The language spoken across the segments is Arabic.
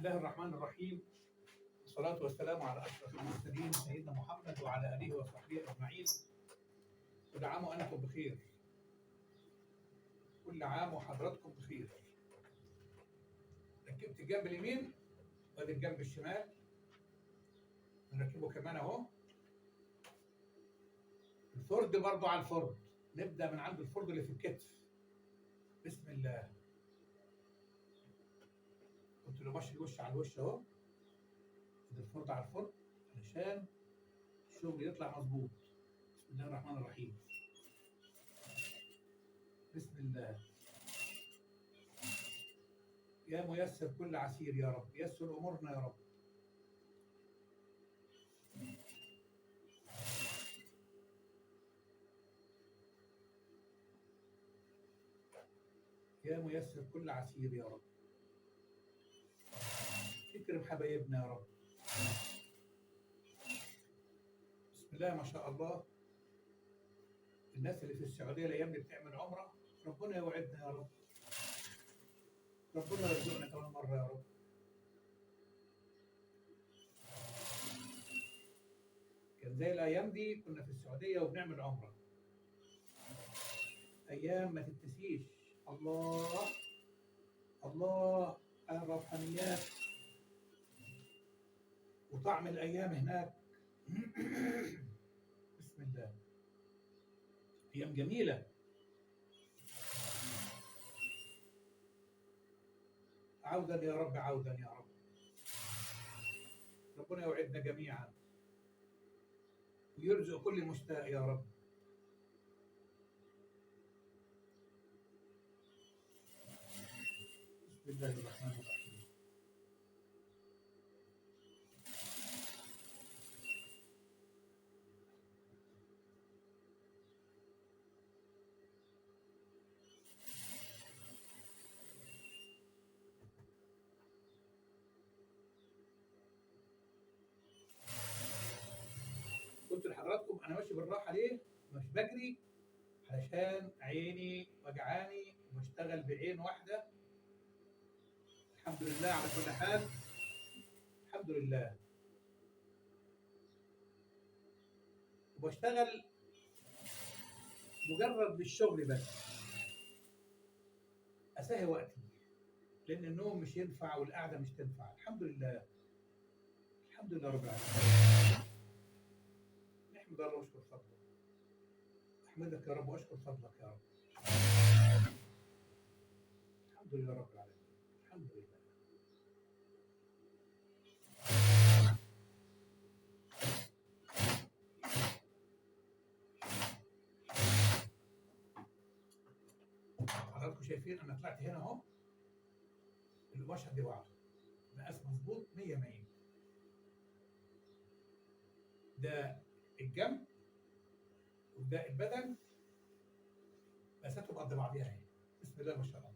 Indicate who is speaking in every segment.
Speaker 1: الله الرحمن الرحيم، والصلاة والسلام على أشرف المرسلين سيدنا محمد وعلى آله وصحبه أجمعين. كل عام وأنتم بخير. كل عام وحضراتكم بخير. ركبت الجنب اليمين وادي الجنب الشمال، نركبه كمان أهو. الفرد برضه على الفرد، نبدأ من عند الفرد اللي في الكتف. بسم الله. كنت له ماشي الوش على الوش أهو، الفرد على الفرد علشان الشغل يطلع مظبوط. بسم الله الرحمن الرحيم. بسم الله. يا ميسر كل عسير يا رب، يسر أمورنا يا رب. يا ميسر كل عسير يا رب. اكرم حبايبنا يا رب. بسم الله ما شاء الله. الناس اللي في السعودية الأيام دي بتعمل عمرة، ربنا يوعدنا يا رب. ربنا يرزقنا كمان مرة يا رب. كان زي الأيام دي كنا في السعودية وبنعمل عمرة، أيام ما تتنسيش. الله الله على الروحانيات وطعم الأيام هناك. بسم الله. أيام جميلة. عودا يا رب، عودا يا رب. ربنا يوعدنا جميعا ويرزق كل مشتاق يا رب. بسم الله الرحمن الرحيم. قلت لحضراتكم انا ماشي بالراحه ليه؟ مش بجري علشان عيني وجعاني وبشتغل بعين واحده. الحمد لله على كل حال. الحمد لله. وبشتغل مجرد للشغل بس، اسهي وقتي، لان النوم مش ينفع والقعده مش تنفع. الحمد لله. الحمد لله رب العالمين. نحمد الله ونشكر فضله. احمدك يا رب واشكر فضلك يا رب. الحمد لله رب العالمين. الحمد لله. حضراتكم شايفين انا طلعت هنا اهو، القماش قد بعضه، مقاس مظبوط 100 100. ده الجنب وده البدن، مقاساتهم قد بعضيها اهي. بسم الله ما شاء الله.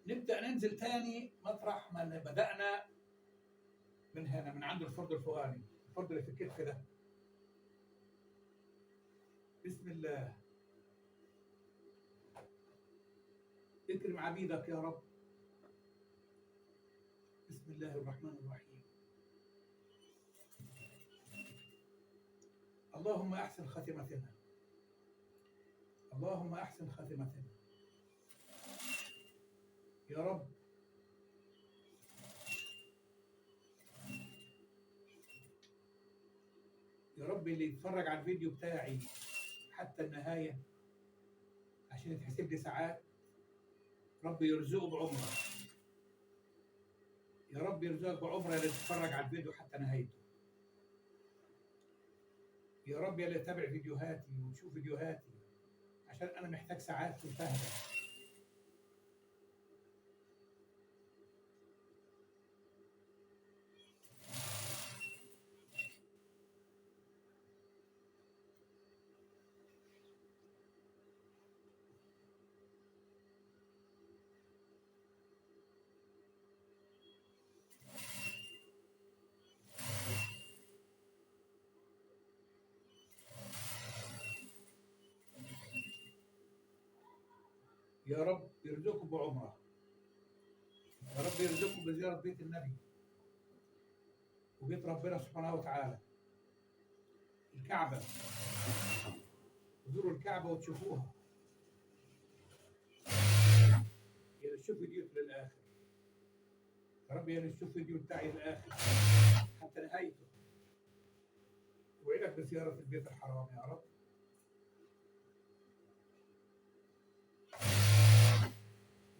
Speaker 1: نبدا ننزل تاني مطرح ما بدانا، من هنا من عند الفرد الفوقاني، الفرد اللي في الكتف ده. بسم الله. اكرم عبيدك يا رب. بسم الله الرحمن الرحيم. اللهم احسن خاتمتنا. اللهم احسن خاتمتنا يا رب. يا رب اللي يتفرج على الفيديو بتاعي حتى النهاية عشان يتحسب لي ساعات، رب يرزقه بعمرة. يا رب يرزقك بعمرة اللي تتفرج على الفيديو حتى نهايته. يا رب يا اللي تتابع فيديوهاتي وتشوف فيديوهاتي، عشان أنا محتاج ساعات مشاهدة. يا رب يرزقكم بعمرة. يا رب يرزقكم بزيارة بيت النبي وبيت ربنا سبحانه وتعالى، الكعبة. زوروا الكعبة وتشوفوها. يا اللي تشوف فيديو للآخر، يا رب يا اللي تشوف فيديو بتاعي للآخر حتى نهايته، وإلك بزيارة البيت الحرام يا رب.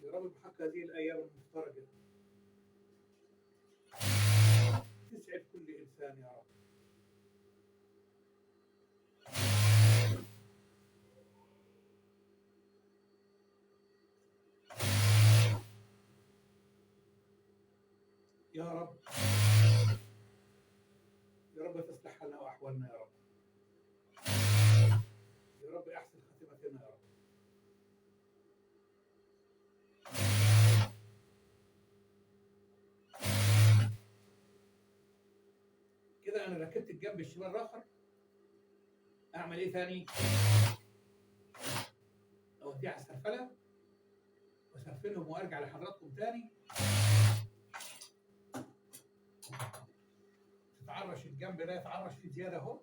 Speaker 1: يا رب بحق هذه الأيام المفترجة تسعد كل إنسان يا رب. يا رب يا رب تصلح حالنا وأحوالنا يا رب. يا رب أحسن خاتمتنا يا رب. كده أنا ركبت الجنب الشمال الآخر، أعمل إيه ثاني؟ أوديها على السرفلة وأسرفلهم وأرجع لحضراتكم تاني. تتعرش الجنب ده، يتعرش في زيادة أهو،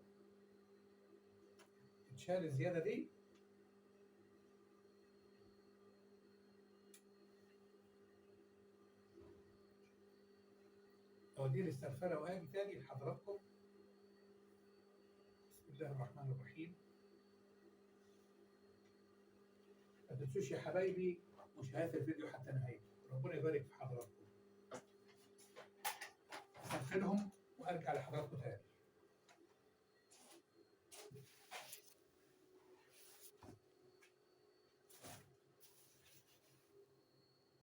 Speaker 1: تتشال الزيادة دي. أوديه للسرفلة وأجي تاني لحضراتكم. بسم الله الرحمن الرحيم. ما تنسوش يا حبايبي مشاهدة الفيديو حتى نهايته. ربنا يبارك في حضراتكم. أسرفلهم وأرجع لحضراتكم تاني.